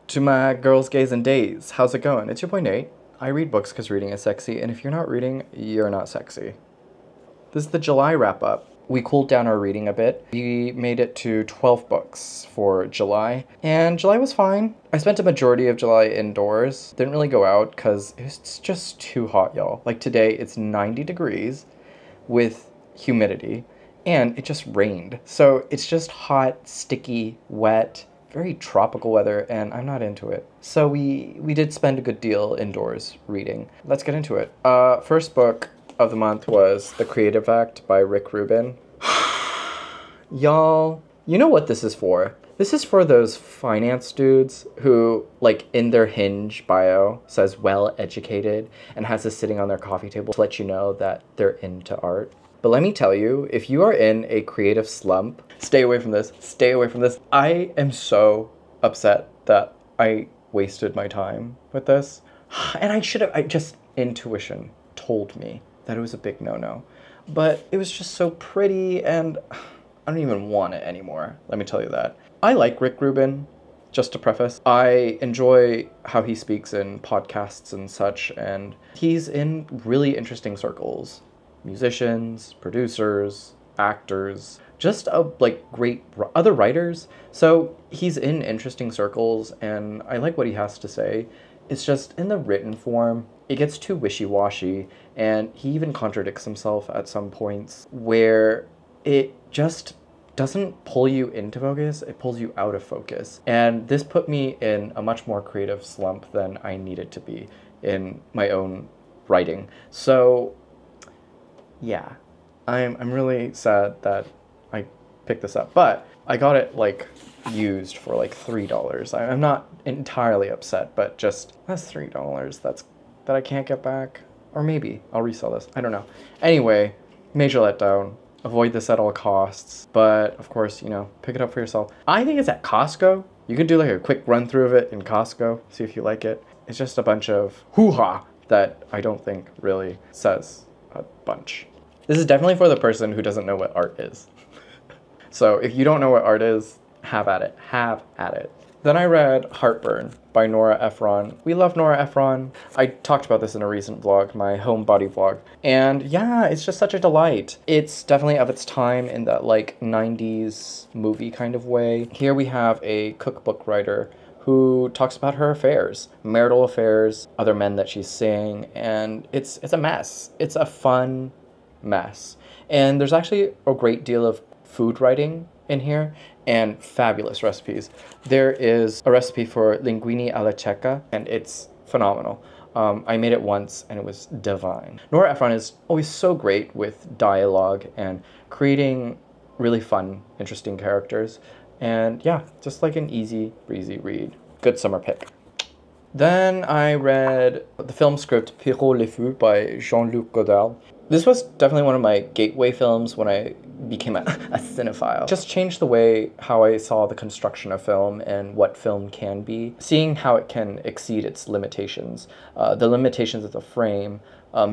To my girls, gays, and days, how's it going? It's your boy Nate. I read books because reading is sexy, and if you're not reading, you're not sexy. This is the July wrap-up. We cooled down our reading a bit. We made it to 12 books for July, and July was fine. I spent a majority of July indoors. Didn't really go out because it's just too hot, y'all. Like today, it's 90 degrees with humidity, and it just rained. So it's just hot, sticky, wet, very tropical weather, and I'm not into it. So we did spend a good deal indoors reading. Let's get into it. First book of the month was The Creative Act by Rick Rubin. Y'all, you know what this is for? This is for those finance dudes who, like, in their Hinge bio says well-educated and has this sitting on their coffee table to let you know that they're into art. But let me tell you, if you are in a creative slump, stay away from this. Stay away from this. I am so upset that I wasted my time with this. And intuition told me that it was a big no-no. But it was just so pretty, and I don't even want it anymore. Let me tell you that. I like Rick Rubin, just to preface. I enjoy how he speaks in podcasts and such, and he's in really interesting circles. Musicians, producers, actors, just great other writers. So he's in interesting circles, and I like what he has to say. It's just in the written form, it gets too wishy-washy, and he even contradicts himself at some points where it just doesn't pull you into focus, it pulls you out of focus. And this put me in a much more creative slump than I needed to be in my own writing. So yeah, I'm really sad that I picked this up, but I got it like used for like $3. I'm not entirely upset, but just that's $3 that I can't get back. Or maybe I'll resell this, I don't know. Anyway, major letdown. Avoid this at all costs, but of course, you know, pick it up for yourself. I think it's at Costco. You can do like a quick run through of it in Costco, see if you like it. It's just a bunch of hoo-ha that I don't think really says a bunch. This is definitely for the person who doesn't know what art is. So if you don't know what art is, have at it. Have at it. Then I read Heartburn by Nora Ephron. We love Nora Ephron. I talked about this in a recent vlog, my homebody vlog. And yeah, it's just such a delight. It's definitely of its time in that like 90s movie kind of way. Here we have a cookbook writer who talks about her affairs, marital affairs, other men that she's seeing, and it's a mess. It's a fun mess. And there's actually a great deal of food writing in here and fabulous recipes. There is a recipe for linguine alla cieca, and it's phenomenal. I made it once and it was divine. Nora Ephron is always so great with dialogue and creating really fun, interesting characters. And yeah, just like an easy, breezy read. Good summer pick. Then I read the film script Pierrot Le Fou by Jean-Luc Godard. This was definitely one of my gateway films when I became a cinephile. Just changed the way how I saw the construction of film and what film can be. Seeing how it can exceed its limitations. The limitations of the frame,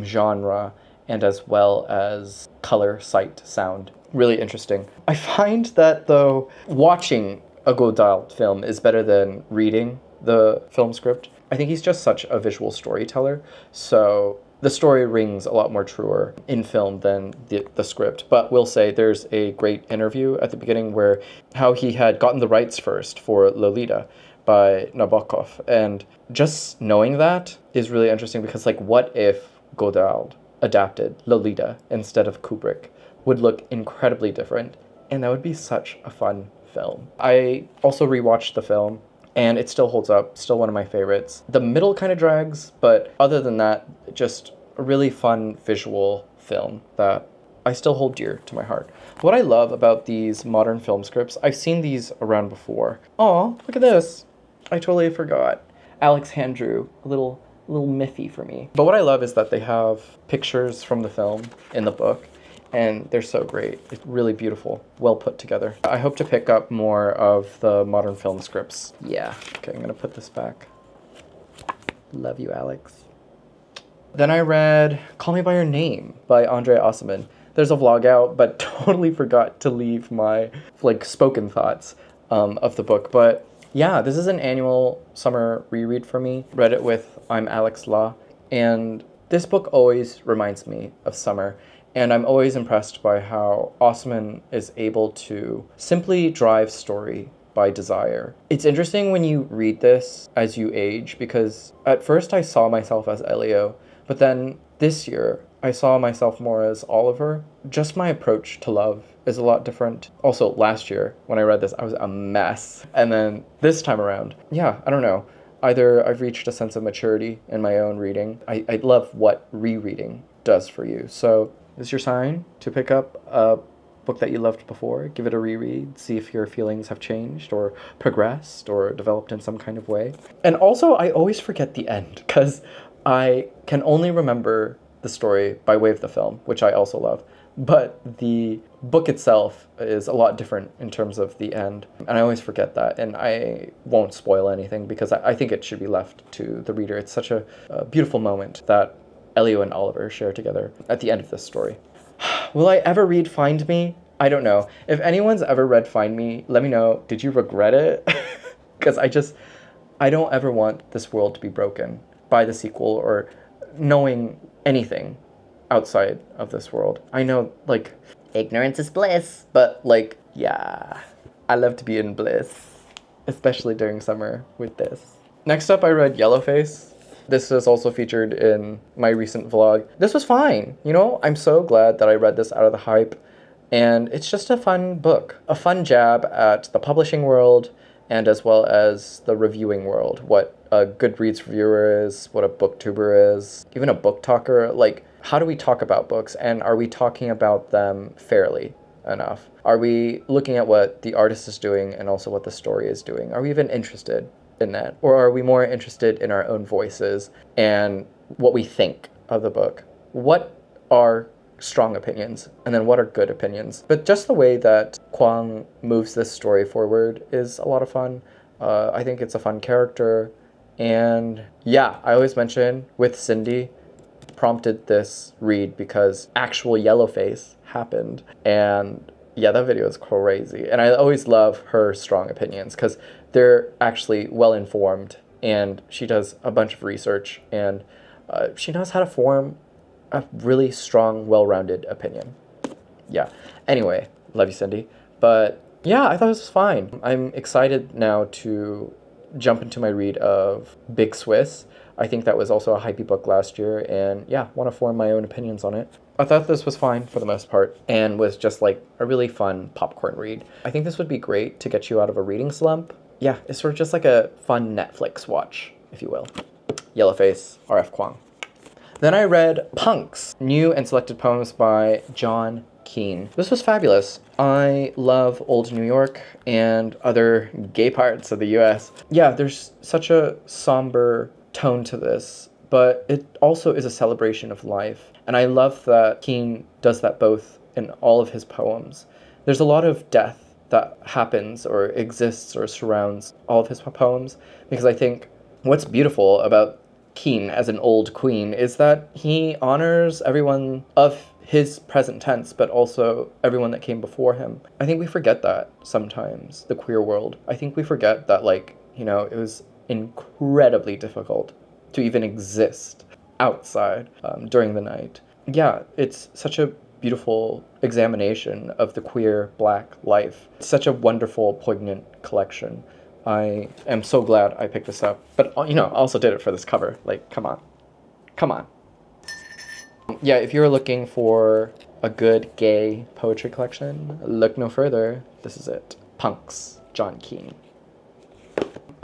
genre, and as well as color, sight, sound. Really interesting. I find that though, watching a Godard film is better than reading the film script. I think he's just such a visual storyteller, so the story rings a lot more truer in film than the script. But we'll say there's a great interview at the beginning where how he had gotten the rights first for Lolita by Nabokov. And just knowing that is really interesting because like what if Godard adapted Lolita instead of Kubrick? Would look incredibly different, and that would be such a fun film. I also rewatched the film, and it still holds up, still one of my favorites. The middle kind of drags, but other than that, just a really fun visual film that I still hold dear to my heart. What I love about these modern film scripts, I've seen these around before. Aw, look at this. I totally forgot. Alex hand drew a little miffy for me. But what I love is that they have pictures from the film in the book, and they're so great. It's really beautiful, well put together. I hope to pick up more of the modern film scripts. Yeah. Okay, I'm gonna put this back. Love you, Alex. Then I read Call Me By Your Name by Andre Aciman. There's a vlog out, but totally forgot to leave my like spoken thoughts of the book. But yeah, this is an annual summer reread for me. Read it with I'm Alex La, and this book always reminds me of summer. And I'm always impressed by how Aciman is able to simply drive story by desire. It's interesting when you read this as you age, because at first I saw myself as Elio, but then this year I saw myself more as Oliver. Just my approach to love is a lot different. Also, last year when I read this, I was a mess. And then this time around, yeah, I don't know. Either I've reached a sense of maturity in my own reading. I love what rereading does for you. So this is your sign to pick up a book that you loved before, give it a reread, see if your feelings have changed or progressed or developed in some kind of way. And also, I always forget the end because I can only remember the story by way of the film, which I also love. But the book itself is a lot different in terms of the end. And I always forget that. And I won't spoil anything because I think it should be left to the reader. It's such a beautiful moment that Elio and Oliver share together at the end of this story. Will I ever read Find Me? I don't know. If anyone's ever read Find Me, let me know. Did you regret it? Because I don't ever want this world to be broken by the sequel or knowing anything outside of this world. I know, like, ignorance is bliss, but, like, yeah, I love to be in bliss, especially during summer with this. Next up, I read Yellowface. This is also featured in my recent vlog. This was fine, you know? I'm so glad that I read this out of the hype, and it's just a fun book. A fun jab at the publishing world, and as well as the reviewing world. What a Goodreads reviewer is, what a booktuber is, even a book talker. Like, how do we talk about books, and are we talking about them fairly enough? Are we looking at what the artist is doing and also what the story is doing? Are we even interested in that? Or are we more interested in our own voices and what we think of the book? What are strong opinions, and then what are good opinions? But just the way that Kuang moves this story forward is a lot of fun. I think it's a fun character. And yeah, I always mention with Cindy, prompted this read because actual Yellowface happened. And yeah, that video is crazy. And I always love her strong opinions because they're actually well-informed, and she does a bunch of research, and she knows how to form a really strong, well-rounded opinion. Yeah. Anyway, love you, Cindy. But yeah, I thought this was fine. I'm excited now to jump into my read of Big Swiss. I think that was also a hypey book last year, and yeah, want to form my own opinions on it. I thought this was fine for the most part, and was just like a really fun popcorn read. I think this would be great to get you out of a reading slump. Yeah, it's sort of just like a fun Netflix watch, if you will. Yellowface, R F Kuang. Then I read Punks, new and selected poems by John Keene. This was fabulous. I love old New York and other gay parts of the US. Yeah, there's such a somber tone to this, but it also is a celebration of life. And I love that Keene does that both in all of his poems. There's a lot of death that happens or exists or surrounds all of his poems, because I think what's beautiful about Keene as an old queen is that he honors everyone of his present tense, but also everyone that came before him. I think we forget that sometimes, the queer world. I think we forget that, like, you know, it was incredibly difficult to even exist outside during the night. Yeah, it's such a beautiful examination of the queer Black life. It's such a wonderful, poignant collection. I am so glad I picked this up. But, you know, I also did it for this cover. Like, come on. Come on. Yeah, if you're looking for a good gay poetry collection, look no further. This is it. Punks, John Keene.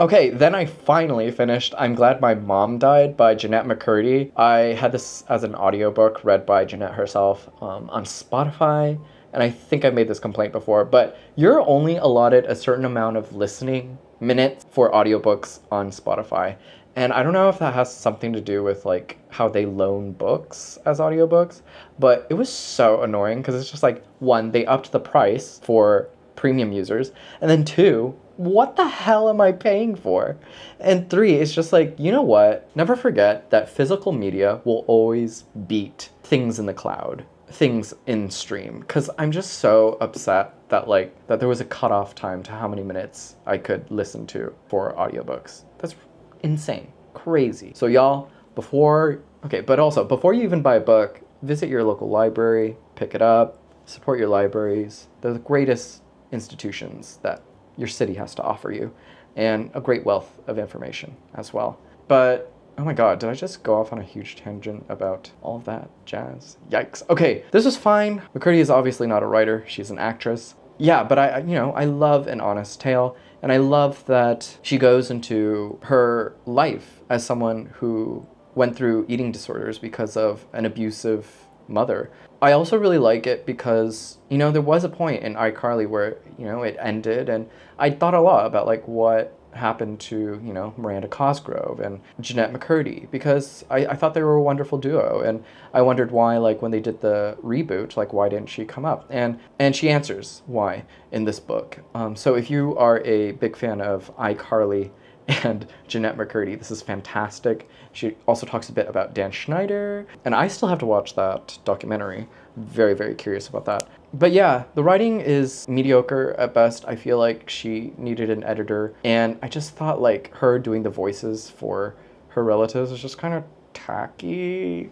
Okay, then I finally finished I'm Glad My Mom Died by Jeanette McCurdy. I had this as an audiobook read by Jeanette herself on Spotify, and I think I've made this complaint before, but you're only allotted a certain amount of listening minutes for audiobooks on Spotify. And I don't know if that has something to do with like how they loan books as audiobooks, but it was so annoying because it's just like, one, they upped the price for premium users, and then two, what the hell am I paying for? And three, it's just like, you know what? Never forget that physical media will always beat things in the cloud, things in stream, because I'm just so upset that that there was a cutoff time to how many minutes I could listen to for audiobooks. That's insane, crazy. So y'all, before you even buy a book, visit your local library, pick it up, support your libraries. They're the greatest institutions that your city has to offer you, and a great wealth of information as well. But oh my god, did I just go off on a huge tangent about all of that jazz? Yikes. Okay, this was fine. McCurdy is obviously not a writer, she's an actress. Yeah, but I love an honest tale, and I love that she goes into her life as someone who went through eating disorders because of an abusive mother. I also really like it because, there was a point in iCarly where, it ended, and I thought a lot about what happened to, Miranda Cosgrove and Jeanette McCurdy, because I thought they were a wonderful duo, and I wondered why, when they did the reboot, why didn't she come up? And she answers why in this book. So if you are a big fan of iCarly and Jeanette McCurdy, this is fantastic. She also talks a bit about Dan Schneider, and I still have to watch that documentary. Very, very curious about that. But yeah, the writing is mediocre at best. I feel like she needed an editor, and I just thought her doing the voices for her relatives was just kind of tacky.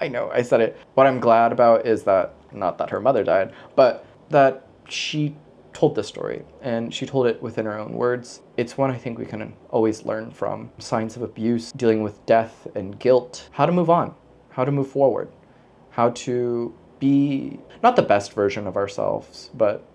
I know, I said it. What I'm glad about is that, not that her mother died, but that she told this story, and she told it within her own words. It's one I think we can always learn from. Signs of abuse, dealing with death and guilt, how to move on, how to move forward, how to be not the best version of ourselves, but,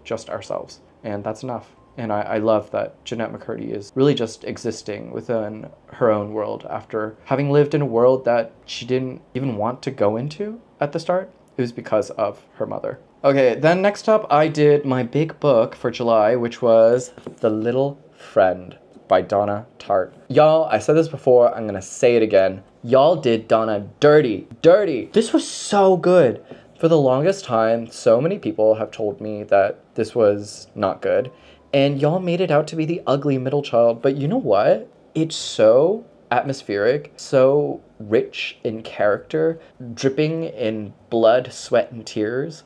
just ourselves. And that's enough. And I love that Jeanette McCurdy is really just existing within her own world after having lived in a world that she didn't even want to go into at the start. It was because of her mother. Okay, then next up, I did my big book for July, which was The Little Friend by Donna Tartt. Y'all, I said this before, I'm gonna say it again. Y'all did Donna dirty, dirty. This was so good. For the longest time, so many people have told me that this was not good, and y'all made it out to be the ugly middle child. But you know what? It's so atmospheric, so rich in character, dripping in blood, sweat, and tears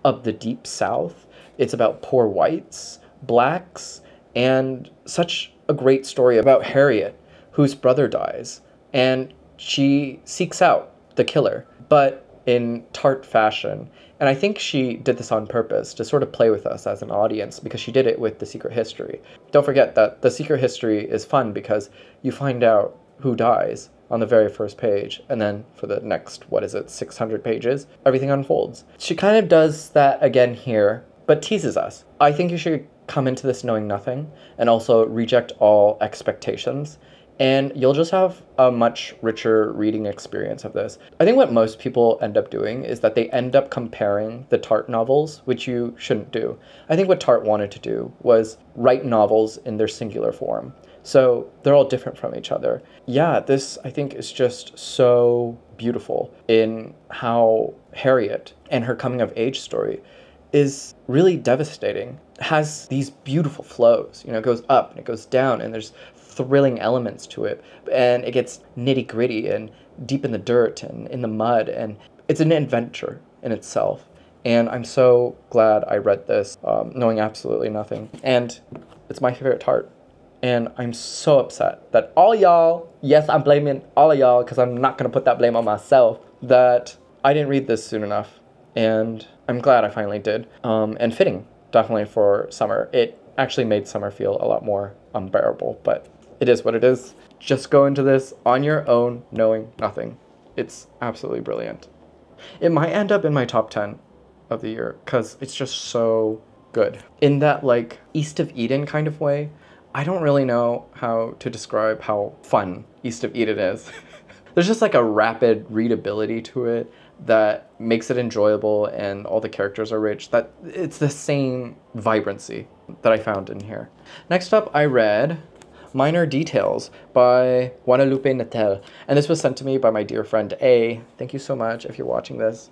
of the Deep South. It's about poor whites, blacks, and such a great story about Harriet, whose brother dies, and she seeks out the killer, but in Tartt fashion. And I think she did this on purpose to sort of play with us as an audience, because she did it with The Secret History. Don't forget that The Secret History is fun because you find out who dies on the very first page, and then for the next, 600 pages, everything unfolds. She kind of does that again here, but teases us. I think you should come into this knowing nothing, and also reject all expectations, and you'll just have a much richer reading experience of this. I think what most people end up doing is that they end up comparing the Tartt novels, which you shouldn't do. I think what Tartt wanted to do was write novels in their singular form. So they're all different from each other. Yeah, this, I think, is just so beautiful in how Harriet and her coming of age story is really devastating. It has these beautiful flows. It goes up and it goes down, and there's thrilling elements to it. And it gets nitty gritty and deep in the dirt and in the mud. And it's an adventure in itself. And I'm so glad I read this, knowing absolutely nothing. And it's my favorite Tartt. And I'm so upset that all y'all, yes, I'm blaming all of y'all because I'm not going to put that blame on myself, that I didn't read this soon enough. And I'm glad I finally did. And fitting, definitely, for summer. It actually made summer feel a lot more unbearable, but it is what it is. Just go into this on your own, knowing nothing. It's absolutely brilliant. It might end up in my top 10 of the year because it's just so good. In that, East of Eden kind of way. I don't really know how to describe how fun East of Eden is. There's just a rapid readability to it that makes it enjoyable, and all the characters are rich. That it's the same vibrancy that I found in here. Next up, I read Minor Details by Guadalupe Nettel. And this was sent to me by my dear friend A. Thank you so much if you're watching this.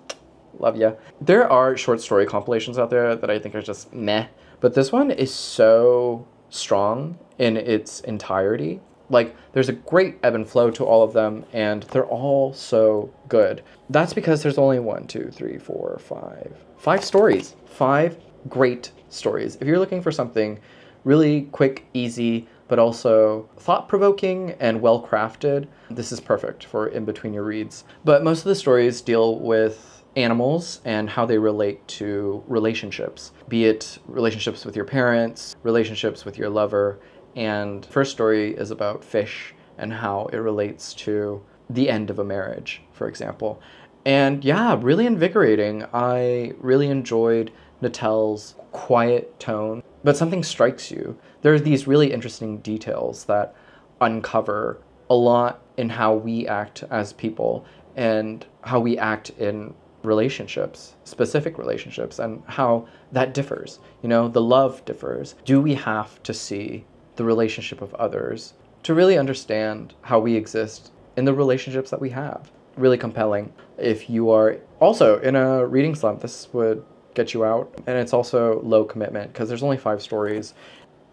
Love ya. There are short story compilations out there that I think are just meh, but this one is so strong in its entirety. Like, there's a great ebb and flow to all of them, and they're all so good. That's because there's only 5 stories. 5 great stories. If you're looking for something really quick, easy, but also thought-provoking and well-crafted, this is perfect for in between your reads. But most of the stories deal with animals and how they relate to relationships, be it relationships with your parents, relationships with your lover. And first story is about fish and how it relates to the end of a marriage, for example. And yeah, really invigorating. I really enjoyed Nettel's quiet tone, but something strikes you. There are these really interesting details that uncover a lot in how we act as people and how we act in relationships, specific relationships, and how that differs. You know, the love differs. Do we have to see the relationship of others to really understand how we exist in the relationships that we have? Really compelling. If you are also in a reading slump, this would get you out. And it's also low commitment because there's only 5 stories.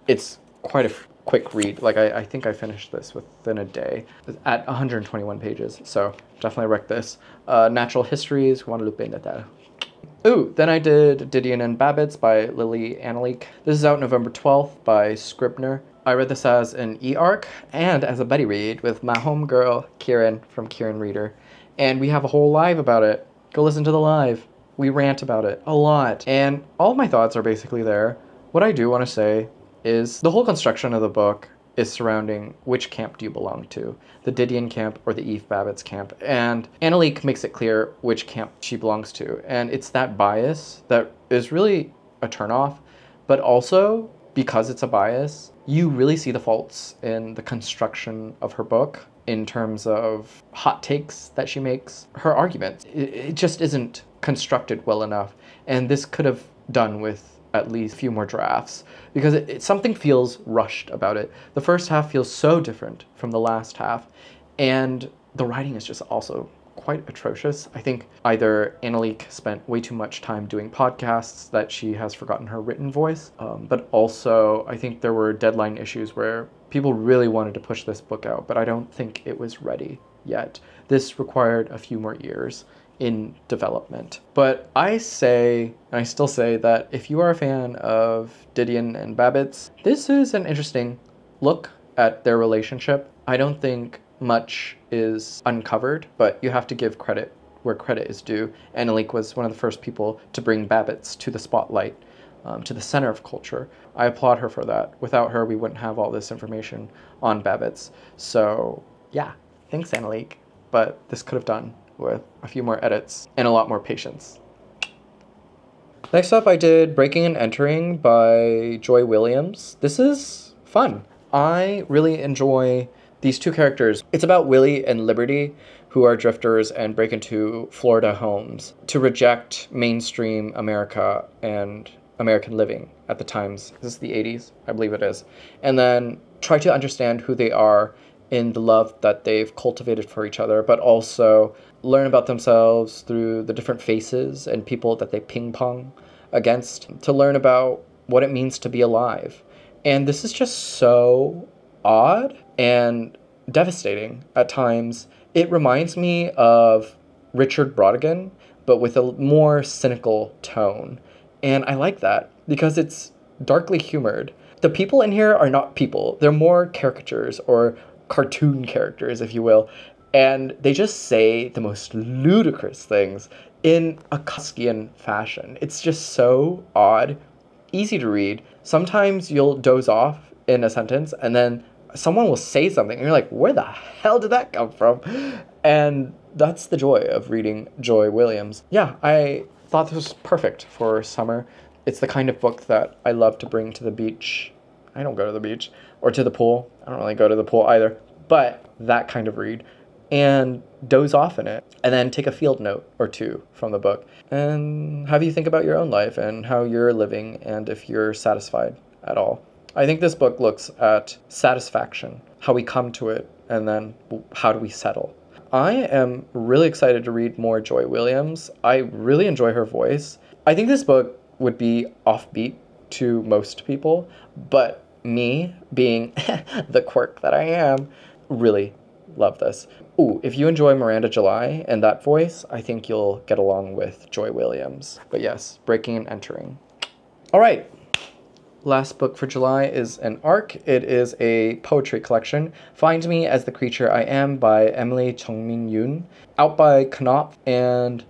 It's quite a quick read. Like, I think I finished this within a day at 121 pages. So definitely rec this. Natural Histories, Guadalupe Nettel. Ooh, then I did Didion and Babitz by Lili Anolik. This is out November 12th by Scribner. I read this as an e-arc and as a buddy read with my homegirl, Kieran, from Kieran Reader. And we have a whole live about it. Go listen to the live. We rant about it a lot. And all of my thoughts are basically there. What I do want to say is the whole construction of the book is surrounding which camp do you belong to, the Didion camp or the Eve Babitz camp. And Anolik makes it clear which camp she belongs to. And it's that bias that is really a turnoff, but also because it's a bias, you really see the faults in the construction of her book in terms of hot takes that she makes, her arguments. It just isn't constructed well enough. And this could have done with at least a few more drafts because something feels rushed about it. The first half feels so different from the last half, and the writing is just also quite atrocious. I think either Anolik spent way too much time doing podcasts that she has forgotten her written voice, but also I think there were deadline issues where people really wanted to push this book out, but I don't think it was ready yet. This required a few more years in development. But I say, and I still say, that if you are a fan of Didion and Babitz, this is an interesting look at their relationship. I don't think much is uncovered, but you have to give credit where credit is due. Anolik was one of the first people to bring Babitz to the spotlight, to the center of culture. I applaud her for that. Without her, we wouldn't have all this information on Babitz. So yeah, thanks Anolik, but this could have done with a few more edits and a lot more patience. Next up, I did Breaking and Entering by Joy Williams. This is fun. I really enjoy these two characters. It's about Willie and Liberty, who are drifters and break into Florida homes to reject mainstream America and American living at the times. This is the 80s, I believe it is. And then try to understand who they are in the love that they've cultivated for each other, but also learn about themselves through the different faces and people that they ping pong against, to learn about what it means to be alive. And this is just so odd and devastating at times. It reminds me of Richard Brautigan, but with a more cynical tone. And I like that because it's darkly humored. The people in here are not people. They're more caricatures or cartoon characters, if you will. And they just say the most ludicrous things in a Kafkian fashion. It's just so odd, easy to read. Sometimes you'll doze off in a sentence and then someone will say something and you're like, where the hell did that come from? And that's the joy of reading Joy Williams. Yeah, I thought this was perfect for summer. It's the kind of book that I love to bring to the beach. I don't go to the beach or to the pool. I don't really go to the pool either, but that kind of read, and doze off in it, and then take a field note or two from the book and have you think about your own life and how you're living and if you're satisfied at all. I think this book looks at satisfaction, how we come to it, and then how do we settle. I am really excited to read more Joy Williams. I really enjoy her voice. I think this book would be offbeat to most people, but me, being the quirk that I am, really love this. Ooh, if you enjoy Miranda July and that voice, I think you'll get along with Joy Williams. But yes, Breaking and Entering. All right. Last book for July is an ARC. It is a poetry collection, Find Me as the Creature I Am by Emily Jungmin Yoon, out by Knopf. And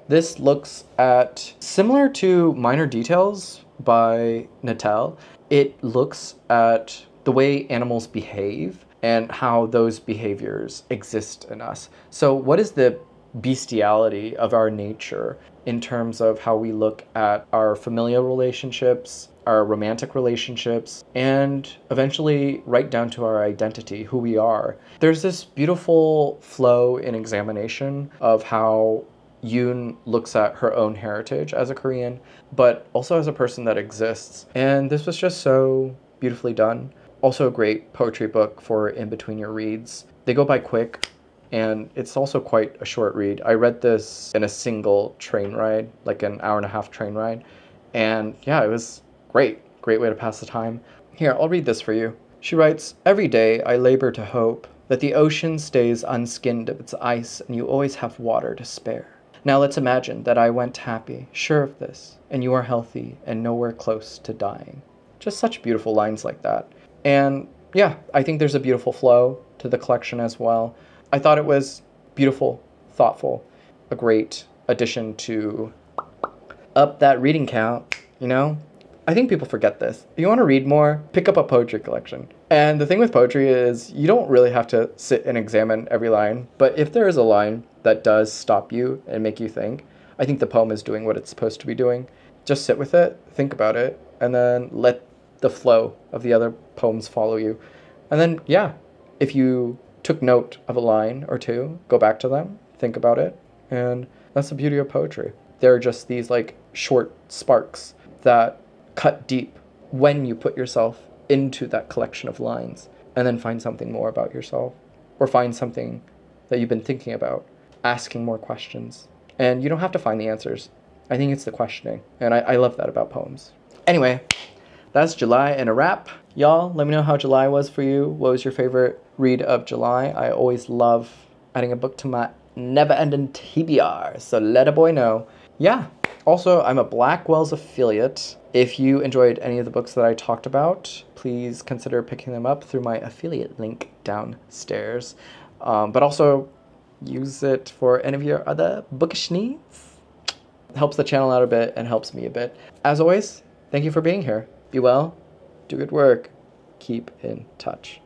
this looks at, similar to Minor Details by Nettel, it looks at the way animals behave and how those behaviors exist in us. So what is the bestiality of our nature in terms of how we look at our familial relationships, our romantic relationships, and eventually right down to our identity, who we are. There's this beautiful flow in examination of how Yoon looks at her own heritage as a Korean, but also as a person that exists. And this was just so beautifully done. Also a great poetry book for in between your reads. They go by quick, and it's also quite a short read. I read this in a single train ride, like an hour-and-a-half train ride. And yeah, it was great. Great way to pass the time. Here, I'll read this for you. She writes, "Every day I labor to hope that the ocean stays unskinned of its ice and you always have water to spare. Now let's imagine that I went happy, sure of this, and you are healthy and nowhere close to dying." Just such beautiful lines like that. And yeah, I think there's a beautiful flow to the collection as well. I thought it was beautiful, thoughtful, a great addition to up that reading count, you know? I think people forget this. If you want to read more, pick up a poetry collection. And the thing with poetry is you don't really have to sit and examine every line, but if there is a line that does stop you and make you think, I think the poem is doing what it's supposed to be doing. Just sit with it, think about it, and then let the flow of the other poems follow you. And then, yeah, if you took note of a line or two, go back to them, think about it, and that's the beauty of poetry. There are just these like short sparks that cut deep when you put yourself into that collection of lines and then find something more about yourself or find something that you've been thinking about, asking more questions. And you don't have to find the answers. I think it's the questioning, and I love that about poems. Anyway, that's July in a wrap. Y'all, let me know how July was for you. What was your favorite read of July? I always love adding a book to my never-ending TBR, so let a boy know. Yeah, also, I'm a Blackwell's affiliate. If you enjoyed any of the books that I talked about, please consider picking them up through my affiliate link downstairs. But also, use it for any of your other bookish needs. It helps the channel out a bit and helps me a bit. As always, thank you for being here. Be well, do good work, keep in touch.